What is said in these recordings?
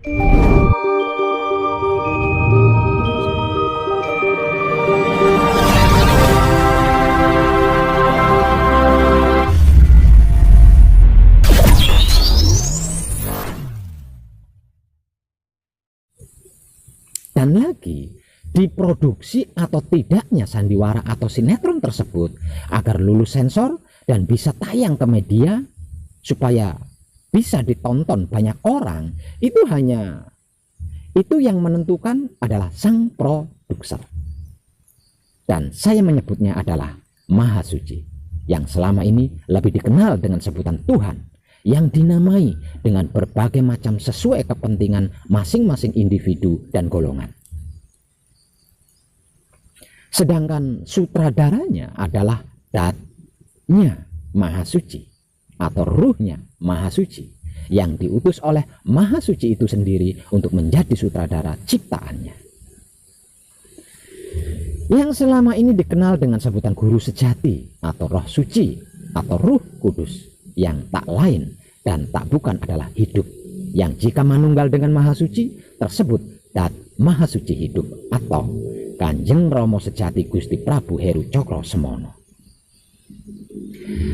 Dan lagi, diproduksi atau tidaknya sandiwara atau sinetron tersebut agar lulus sensor dan bisa tayang ke media supaya bisa ditonton banyak orang, itu yang menentukan adalah sang produser. Dan saya menyebutnya adalah Maha Suci, yang selama ini lebih dikenal dengan sebutan Tuhan, yang dinamai dengan berbagai macam sesuai kepentingan masing-masing individu dan golongan. Sedangkan sutradaranya adalah datnya Maha Suci atau ruhnya Maha Suci, yang diutus oleh Maha Suci itu sendiri untuk menjadi sutradara ciptaannya, yang selama ini dikenal dengan sebutan guru sejati atau roh suci atau ruh kudus, yang tak lain dan tak bukan adalah hidup, yang jika manunggal dengan Maha Suci tersebut dat Maha Suci hidup atau Kanjeng Rama Sejati Gusti Prabu Heru Cokro Semono.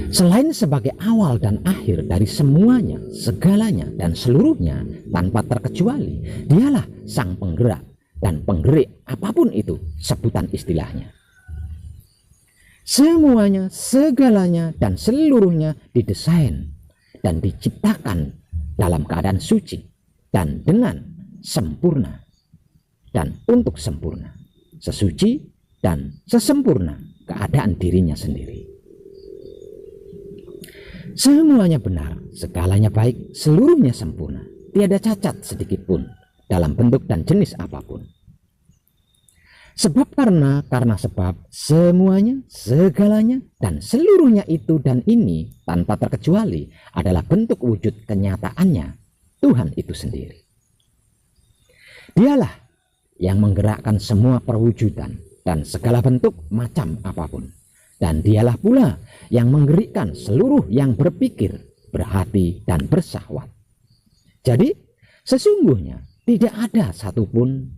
Selain sebagai awal dan akhir dari semuanya, segalanya dan seluruhnya tanpa terkecuali, dialah sang penggerak dan penggerik apapun itu sebutan istilahnya. Semuanya, segalanya, dan seluruhnya didesain dan diciptakan dalam keadaan suci dan dengan sempurna dan untuk sempurna, sesuci dan sesempurna keadaan dirinya sendiri. Semuanya benar, segalanya baik, seluruhnya sempurna, tiada cacat sedikit pun dalam bentuk dan jenis apapun. Sebab karena sebab semuanya, segalanya, dan seluruhnya itu dan ini tanpa terkecuali adalah bentuk wujud kenyataannya Tuhan itu sendiri. Dialah yang menggerakkan semua perwujudan dan segala bentuk macam apapun. Dan dialah pula yang menggerakkan seluruh yang berpikir, berhati, dan bersahwat. Jadi sesungguhnya tidak ada satupun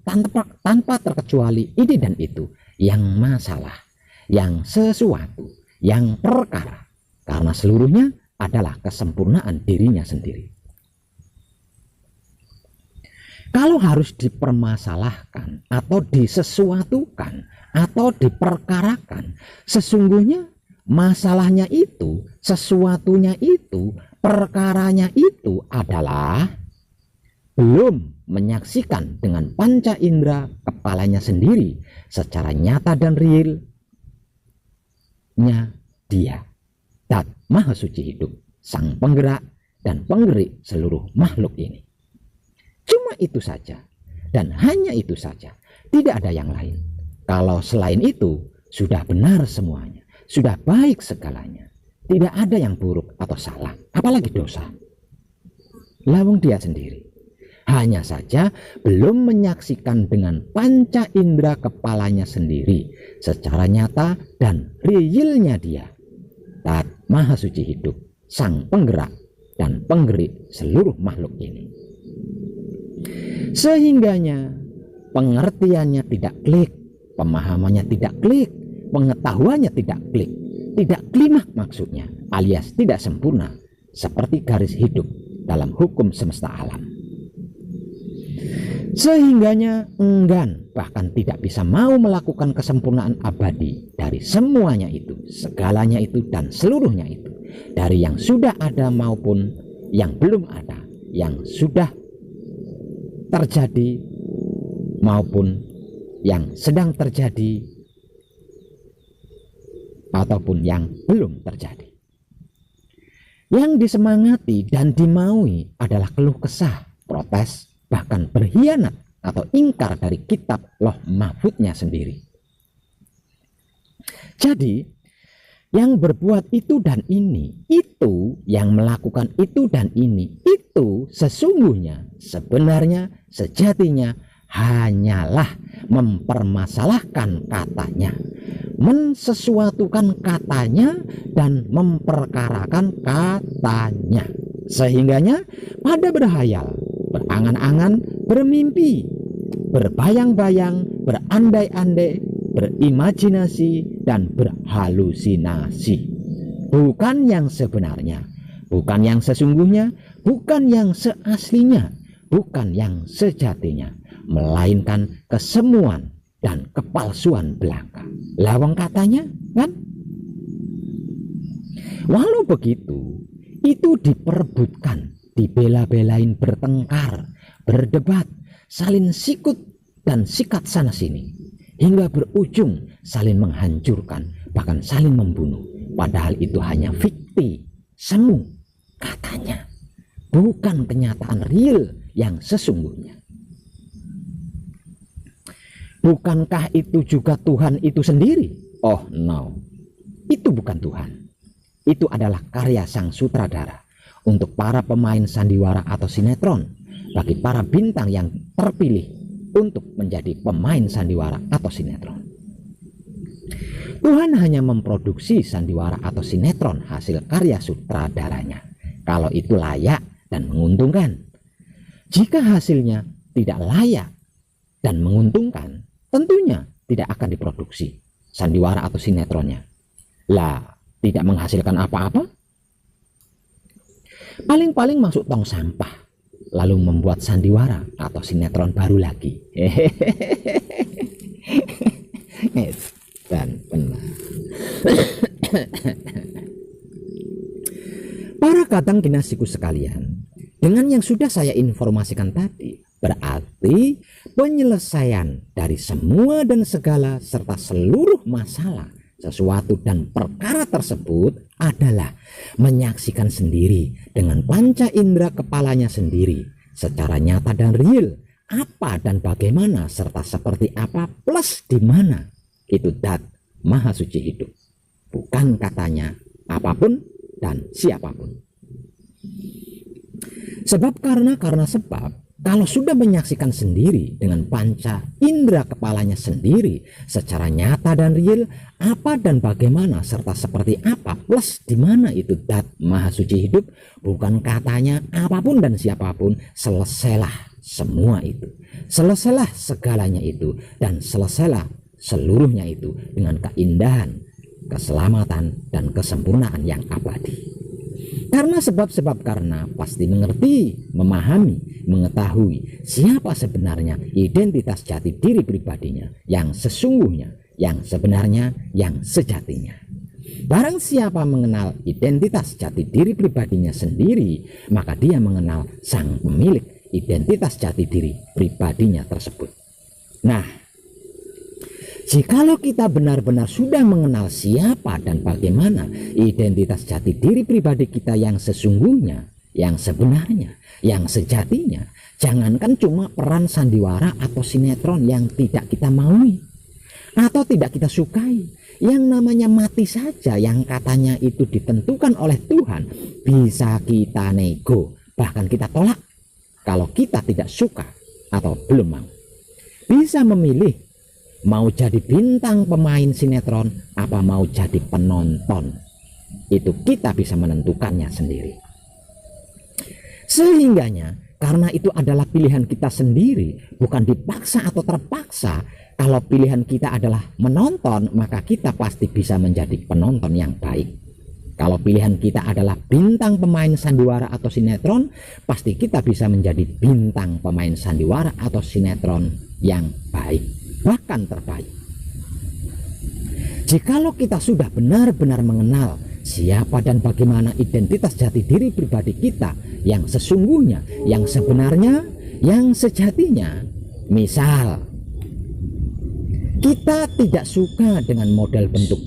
tanpa terkecuali ini dan itu yang masalah, yang sesuatu, yang perkara, karena seluruhnya adalah kesempurnaan dirinya sendiri. Kalau harus dipermasalahkan atau disesuatukan atau diperkarakan, sesungguhnya masalahnya itu, sesuatunya itu, perkaranya itu adalah belum menyaksikan dengan panca indera kepalanya sendiri secara nyata dan realnya dia, Dat Maha Suci hidup, sang penggerak dan penggerik seluruh makhluk ini. Cuma itu saja dan hanya itu saja, tidak ada yang lain. Kalau selain itu sudah benar semuanya, sudah baik segalanya, tidak ada yang buruk atau salah, apalagi dosa. Lawang dia sendiri hanya saja belum menyaksikan dengan panca indera kepalanya sendiri secara nyata dan realnya dia, Dat Maha Suci hidup, sang penggerak dan penggerik seluruh makhluk ini. Sehingganya pengertiannya tidak klik, pemahamannya tidak klik, pengetahuannya tidak klik, tidak klimak maksudnya, alias tidak sempurna seperti garis hidup dalam hukum semesta alam. Sehingganya enggan, bahkan tidak bisa mau melakukan kesempurnaan abadi dari semuanya itu, segalanya itu, dan seluruhnya itu, dari yang sudah ada maupun yang belum ada, yang sudah terjadi maupun yang sedang terjadi ataupun yang belum terjadi. Yang disemangati dan dimaui adalah keluh kesah, protes, bahkan berkhianat atau ingkar dari kitab Loh Mahfudnya sendiri. Jadi yang berbuat itu dan ini, itu yang melakukan itu dan ini, itu sesungguhnya, sebenarnya, sejatinya hanyalah mempermasalahkan katanya, mensesuatukan katanya, dan memperkarakan katanya. Sehingganya pada berhayal berangan-angan, bermimpi, berbayang-bayang, berandai-andai, berimajinasi, dan berhalusinasi. Bukan yang sebenarnya, bukan yang sesungguhnya, bukan yang seaslinya, bukan yang sejatinya, melainkan kesemuan dan kepalsuan belaka. Lawang katanya, kan? Walau begitu, itu diperebutkan, dibela-belain, bertengkar, berdebat, saling sikut dan sikat sana sini, hingga berujung saling menghancurkan, bahkan saling membunuh. Padahal itu hanya fikti, semu, katanya, bukan kenyataan real yang sesungguhnya. Bukankah itu juga Tuhan itu sendiri? Oh no, itu bukan Tuhan. Itu adalah karya sang sutradara untuk para pemain sandiwara atau sinetron, bagi para bintang yang terpilih untuk menjadi pemain sandiwara atau sinetron. Tuhan hanya memproduksi sandiwara atau sinetron hasil karya sutradaranya kalau itu layak dan menguntungkan. Jika hasilnya tidak layak dan menguntungkan, tentunya tidak akan diproduksi sandiwara atau sinetronnya. Lah, tidak menghasilkan apa-apa, paling-paling masuk tong sampah, lalu membuat sandiwara atau sinetron baru lagi. Dan benar. Para kadang kinasiku sekalian, dengan yang sudah saya informasikan tadi, berarti penyelesaian dari semua dan segala serta seluruh masalah, sesuatu dan perkara tersebut adalah menyaksikan sendiri dengan panca indera kepalanya sendiri secara nyata dan real apa dan bagaimana serta seperti apa plus di mana itu Dat Maha Suci hidup, bukan katanya apapun dan siapapun. Sebab karena sebab kalau sudah menyaksikan sendiri dengan panca indera kepalanya sendiri secara nyata dan real apa dan bagaimana serta seperti apa plus di mana itu Dat Maha Suci hidup, bukan katanya apapun dan siapapun, selesailah semua itu, selesailah segalanya itu, dan selesailah seluruhnya itu dengan keindahan, keselamatan, dan kesempurnaan yang abadi. Karena sebab-sebab karena pasti mengerti, memahami, mengetahui siapa sebenarnya identitas jati diri pribadinya yang sesungguhnya, yang sebenarnya, yang sejatinya. Barang siapa mengenal identitas jati diri pribadinya sendiri, maka dia mengenal sang pemilik identitas jati diri pribadinya tersebut. Nah, jikalau kita benar-benar sudah mengenal siapa dan bagaimana identitas jati diri pribadi kita yang sesungguhnya, yang sebenarnya, yang sejatinya, jangankan cuma peran sandiwara atau sinetron yang tidak kita maui atau tidak kita sukai, yang namanya mati saja yang katanya itu ditentukan oleh Tuhan, bisa kita nego, bahkan kita tolak kalau kita tidak suka atau belum mau. Bisa memilih mau jadi bintang pemain sinetron apa mau jadi penonton, itu kita bisa menentukannya sendiri. Sehingganya karena itu adalah pilihan kita sendiri, bukan dipaksa atau terpaksa. Kalau pilihan kita adalah menonton, maka kita pasti bisa menjadi penonton yang baik. Kalau pilihan kita adalah bintang pemain sandiwara atau sinetron, pasti kita bisa menjadi bintang pemain sandiwara atau sinetron yang baik, bahkan terbaik. Jikalau kita sudah benar-benar mengenal siapa dan bagaimana identitas jati diri pribadi kita yang sesungguhnya, yang sebenarnya, yang sejatinya, misal kita tidak suka dengan model bentuk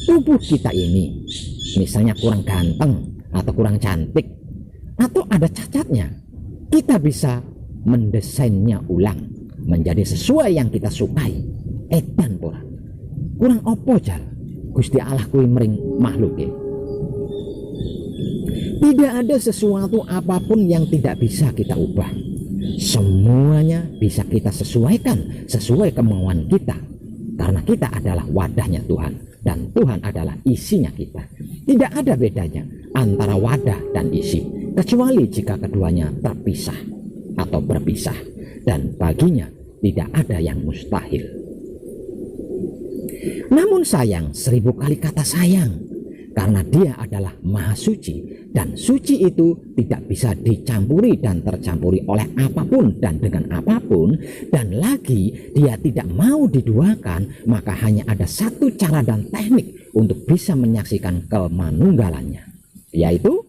tubuh kita ini, misalnya kurang ganteng atau kurang cantik atau ada cacatnya, kita bisa mendesainnya ulang menjadi sesuai yang kita sukai. Edan pora kurang opo jal Gusti Allah kuwi mring makhluke. Tidak ada sesuatu apapun yang tidak bisa kita ubah. Semuanya bisa kita sesuaikan sesuai kemauan kita, karena kita adalah wadahnya Tuhan dan Tuhan adalah isinya kita. Tidak ada bedanya antara wadah dan isi, kecuali jika keduanya terpisah. atau berpisah, dan baginya tidak ada yang mustahil. Namun sayang, 1000 kali kata sayang, karena dia adalah maha suci, dan suci itu tidak bisa dicampuri dan tercampuri oleh apapun dan dengan apapun, dan lagi dia tidak mau diduakan, maka hanya ada satu cara dan teknik untuk bisa menyaksikan kemanunggalannya, yaitu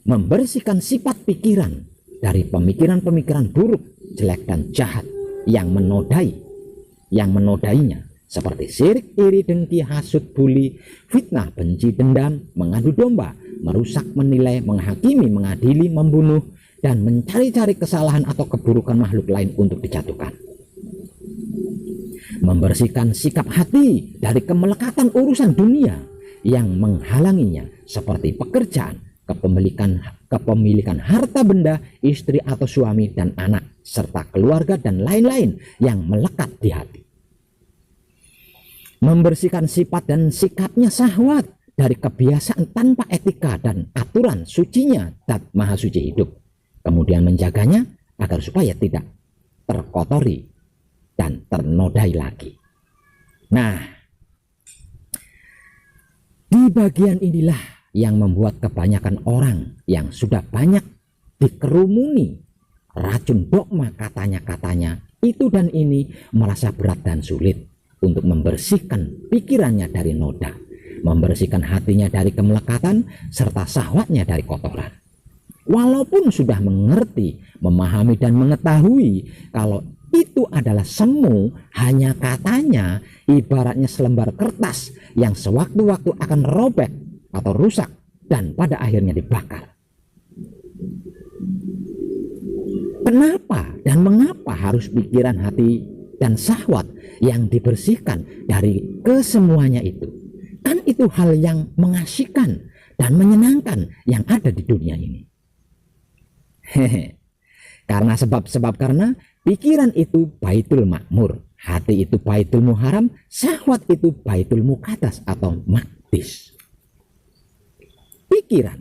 membersihkan sifat pikiran dari pemikiran-pemikiran buruk, jelek dan jahat yang menodainya, seperti syirik, iri, dengki, hasut, buli, fitnah, benci, dendam, mengadu domba, merusak, menilai, menghakimi, mengadili, membunuh, dan mencari-cari kesalahan atau keburukan makhluk lain untuk dijatuhkan. Membersihkan sikap hati dari kemelekatan urusan dunia yang menghalanginya, seperti pekerjaan, kepemilikan harta benda, istri atau suami dan anak, serta keluarga dan lain-lain yang melekat di hati. Membersihkan sifat dan sikapnya syahwat dari kebiasaan tanpa etika dan aturan sucinya Zat Maha Suci hidup, kemudian menjaganya agar supaya tidak terkotori dan ternodai lagi. Nah, di bagian inilah yang membuat kebanyakan orang yang sudah banyak dikerumuni racun dogma katanya itu dan ini merasa berat dan sulit untuk membersihkan pikirannya dari noda, membersihkan hatinya dari kemelekatan, serta syahwatnya dari kotoran. Walaupun sudah mengerti, memahami dan mengetahui kalau itu adalah semu, hanya katanya, ibaratnya selembar kertas yang sewaktu-waktu akan robek atau rusak dan pada akhirnya dibakar. Kenapa dan mengapa harus pikiran, hati, dan syahwat yang dibersihkan dari kesemuanya itu? Kan itu hal yang mengasihkan dan menyenangkan yang ada di dunia ini. Karena pikiran itu Baitul Makmur, hati itu Baitul Muharram, syahwat itu Baitul Muqaddas atau Maqdis. Pikiran,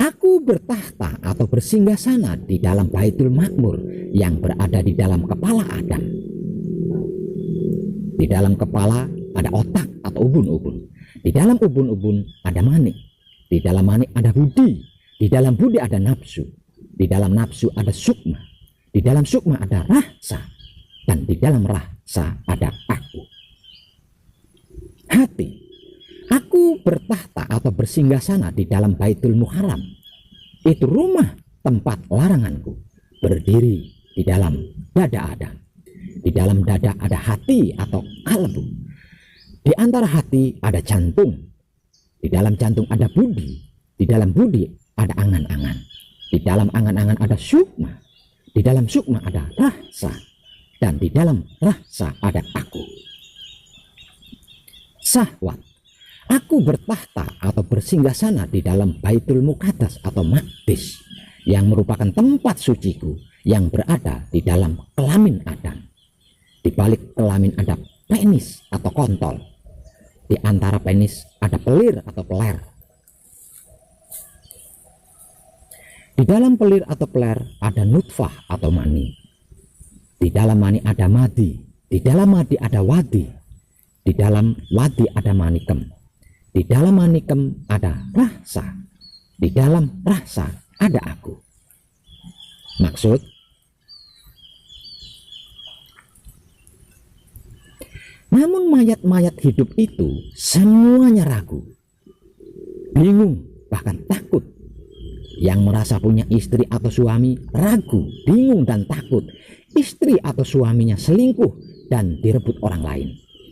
aku bertahta atau bersinggasana di dalam Baitul Makmur yang berada di dalam kepala Adam. Di dalam kepala ada otak atau ubun-ubun. Di dalam ubun-ubun ada manik. Di dalam manik ada budi. Di dalam budi ada nafsu. Di dalam nafsu ada sukma. Di dalam sukma ada rasa. Dan di dalam rasa ada aku. Hati, aku bertahta atau bersinggasana di dalam Baitul Muharram. Itu rumah tempat laranganku, berdiri di dalam dada Adam. Di dalam dada ada hati atau kalbu. Di antara hati ada jantung. Di dalam jantung ada budi. Di dalam budi ada angan-angan. Di dalam angan-angan ada sukma. Di dalam sukma ada rasa. Dan di dalam rasa ada aku. Syahwat, aku bertahta atau bersinggasana di dalam Baitul Muqaddas atau Maqdis, yang merupakan tempat suciku yang berada di dalam kelamin Adam. Di balik kelamin ada penis atau kontol. Di antara penis ada pelir atau peler. Di dalam pelir atau peler ada nutfah atau mani. Di dalam mani ada madi. Di dalam madi ada wadi. Di dalam wadi ada manikem. Di dalam manikem ada rasa. Di dalam rasa ada aku. Maksud, namun mayat-mayat hidup itu semuanya ragu, bingung, bahkan takut. Yang merasa punya istri atau suami ragu, bingung dan takut. Istri atau suaminya selingkuh dan direbut orang lain.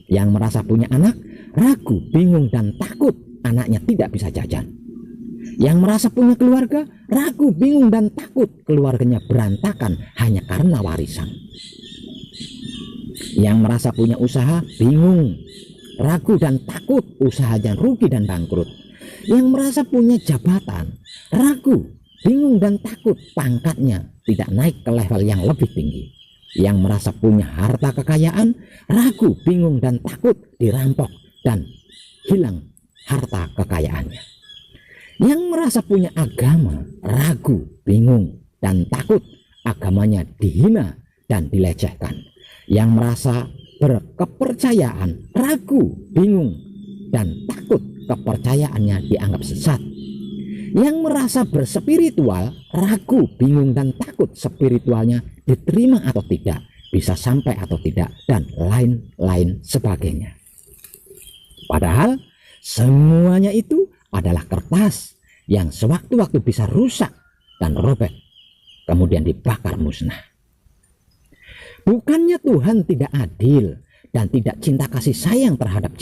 Yang merasa punya anak ragu, bingung dan takut anaknya tidak bisa jajan. Yang merasa punya keluarga ragu, bingung dan takut keluarganya berantakan hanya karena warisan. Yang merasa punya usaha bingung, ragu dan takut usahanya rugi dan bangkrut. Yang merasa punya jabatan ragu, bingung dan takut pangkatnya tidak naik ke level yang lebih tinggi. Yang merasa punya harta kekayaan ragu, bingung dan takut dirampok dan hilang harta kekayaannya. Yang merasa punya agama ragu, bingung dan takut agamanya dihina dan dilecehkan, yang merasa berkepercayaan ragu, bingung, dan takut kepercayaannya dianggap sesat, yang merasa berspiritual ragu, bingung, dan takut spiritualnya diterima atau tidak, bisa sampai atau tidak, dan lain-lain sebagainya. Padahal semuanya itu adalah kertas yang sewaktu-waktu bisa rusak dan robek, kemudian dibakar musnah. Bukannya Tuhan tidak adil dan tidak cinta kasih sayang terhadap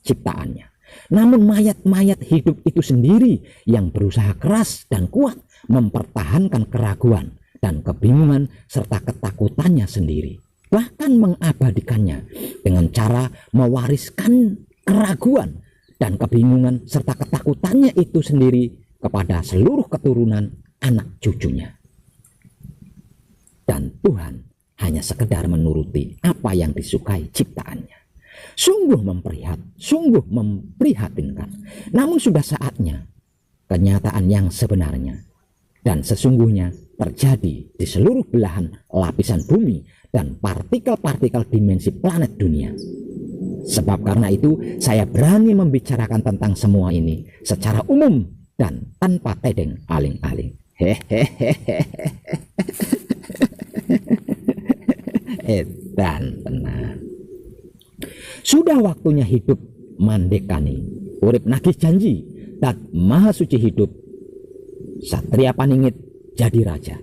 ciptaannya, namun mayat-mayat hidup itu sendiri yang berusaha keras dan kuat mempertahankan keraguan dan kebingungan serta ketakutannya sendiri, bahkan mengabadikannya dengan cara mewariskan keraguan dan kebingungan serta ketakutannya itu sendiri kepada seluruh keturunan anak cucunya. Dan Tuhan hanya sekedar menuruti apa yang disukai ciptaannya. Sungguh memprihatinkan. Namun sudah saatnya kenyataan yang sebenarnya dan sesungguhnya terjadi di seluruh belahan lapisan bumi dan partikel-partikel dimensi planet dunia. Sebab karena itu saya berani membicarakan tentang semua ini secara umum dan tanpa tedeng aling-aling. Dan tenang. Sudah waktunya hidup mandekani, urip nagih janji, dan maha suci hidup. Satria Paningit jadi raja,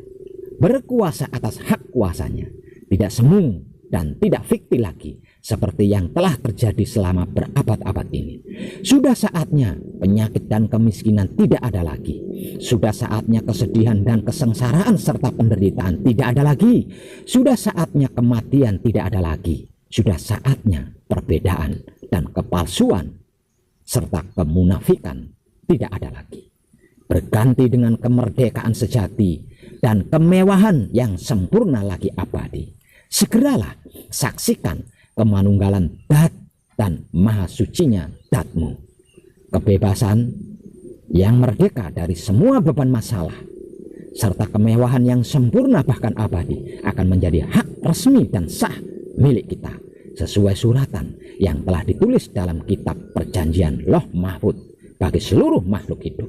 berkuasa atas hak kuasanya, tidak semu dan tidak fiktif lagi seperti yang telah terjadi selama berabad-abad ini. Sudah saatnya penyakit dan kemiskinan tidak ada lagi. Sudah saatnya kesedihan dan kesengsaraan serta penderitaan tidak ada lagi. Sudah saatnya kematian tidak ada lagi. Sudah saatnya perbedaan dan kepalsuan serta kemunafikan tidak ada lagi. Berganti dengan kemerdekaan sejati dan kemewahan yang sempurna lagi abadi. Segeralah saksikan kemanunggalan Dat dan maha sucinya Datmu. Kebebasan yang merdeka dari semua beban masalah serta kemewahan yang sempurna bahkan abadi akan menjadi hak resmi dan sah milik kita sesuai suratan yang telah ditulis dalam kitab perjanjian Loh Mahfud bagi seluruh makhluk hidup.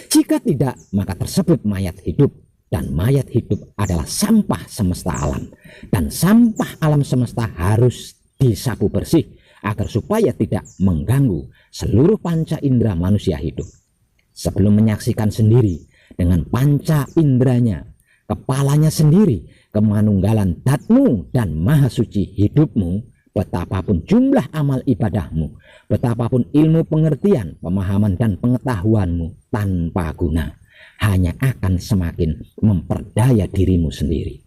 Jika tidak, maka tersebut mayat hidup, dan mayat hidup adalah sampah semesta alam, dan sampah alam semesta harus disapu bersih agar supaya tidak mengganggu seluruh panca indera manusia hidup. Sebelum menyaksikan sendiri dengan panca inderanya, kepalanya sendiri, kemanunggalan Datmu dan maha suci hidupmu, betapapun jumlah amal ibadahmu, betapapun ilmu pengertian, pemahaman dan pengetahuanmu tanpa guna, hanya akan semakin memperdaya dirimu sendiri.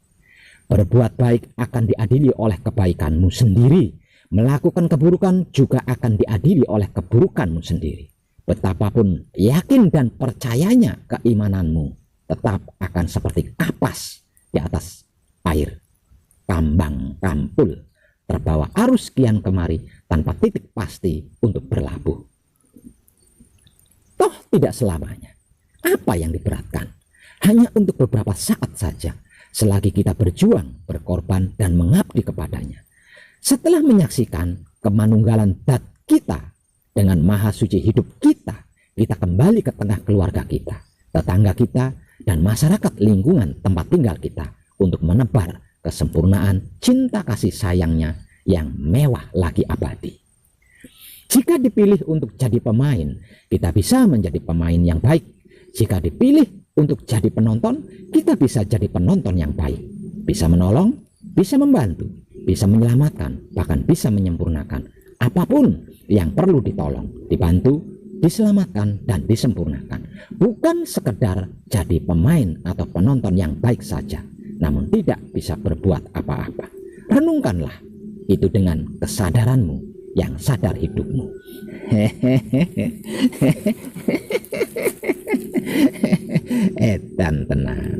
Berbuat baik akan diadili oleh kebaikanmu sendiri, melakukan keburukan juga akan diadili oleh keburukanmu sendiri. Betapapun yakin dan percayanya keimananmu, tetap akan seperti kapas di atas air, kambang kampul, terbawa arus kian kemari tanpa titik pasti untuk berlabuh. Toh tidak selamanya. Apa yang diberatkan? Hanya untuk beberapa saat saja, selagi kita berjuang, berkorban, dan mengabdi kepadanya. Setelah menyaksikan kemanunggalan Dat kita dengan maha suci hidup kita, kita kembali ke tengah keluarga kita, tetangga kita, dan masyarakat lingkungan tempat tinggal kita untuk menebar kesempurnaan cinta kasih sayangnya yang mewah lagi abadi. Jika dipilih untuk jadi pemain, kita bisa menjadi pemain yang baik. Jika dipilih untuk jadi penonton, kita bisa jadi penonton yang baik. Bisa menolong, bisa membantu, bisa menyelamatkan, bahkan bisa menyempurnakan apapun yang perlu ditolong, dibantu, diselamatkan, dan disempurnakan. Bukan sekedar jadi pemain atau penonton yang baik saja, namun tidak bisa berbuat apa-apa. Renungkanlah itu dengan kesadaranmu yang sadar hidupmu. Dan tenang,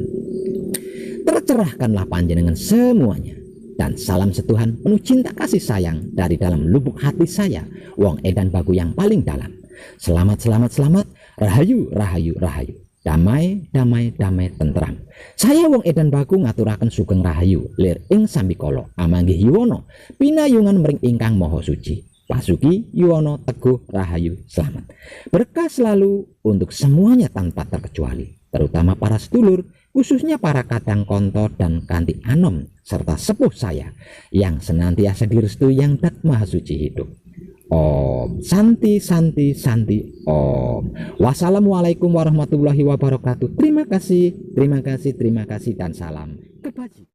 tercerahkanlah panjenengan semuanya, dan salam setuhan penuh cinta kasih sayang dari dalam lubuk hati saya, Wong Edan Bagu yang paling dalam. Selamat, selamat, selamat, rahayu, rahayu, rahayu. damai damai damai tentram. Saya wong edan baku ngaturaken sugeng rahayu lir ing sambikala amanggih yuwana pinayungan mring ingkang maha suci. Pasuki yuwana teguh rahayu selamat. Berkah selalu untuk semuanya tanpa terkecuali, terutama para sedulur, khususnya para kadang konto dan kanti anom serta sepuh saya yang senantiasa direstui yang dat maha suci hidup. Om Santi Santi Santi Om. Wassalamualaikum warahmatullahi wabarakatuh. Terima kasih dan salam.